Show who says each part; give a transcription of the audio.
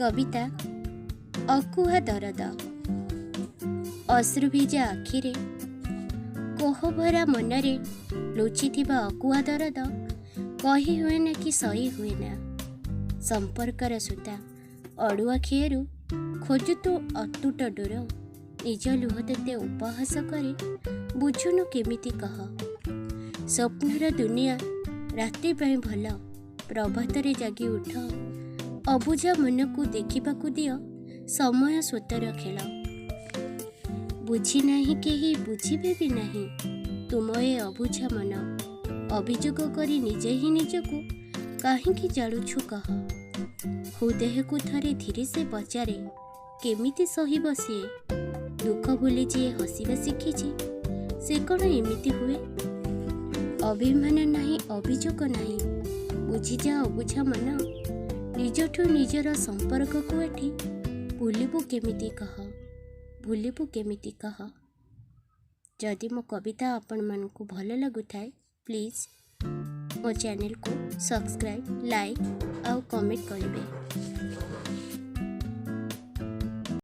Speaker 1: कविता अकुहा दरद। अश्रुभिजा आखिरे कोहभरा मनरे लुचिथिबा अकुहा दरद कही हुए ना कि सही हुए ना। संपर्कर सूता अड़ुआ खिएरु खोजु तू अतुट डोर। निज लुह तेते उपहास करे बुझुनु केमिति कह। स्वप्नर दुनिया रात्रि पाई भल प्रभातरे जागी उठ। अबुझा मन को देखिबाकु दियो समय स्वतर खेल। बुझी नाही केही बुझिबे भी नाही तुम ए अबुझा मन। अभियोग करी निजे ही निजकु काहींकि जालुछु कह। हृदय को थरे धीरे से पचारे केमिति सहिब सिए। दुख भूली जी हसिबा शिखिछि से कौन एमिति हुए। अभिमान नाही अभियोग नाही बुझी जा अबुझा मन। निजठु निजर संपर्क को एठी भूलिबु केमिति कह। जदि मो कविता आपण मानकु भल लगुथाए प्लीज मो चैनल को सब्सक्राइब लाइक आउ कमेंट करेंगे।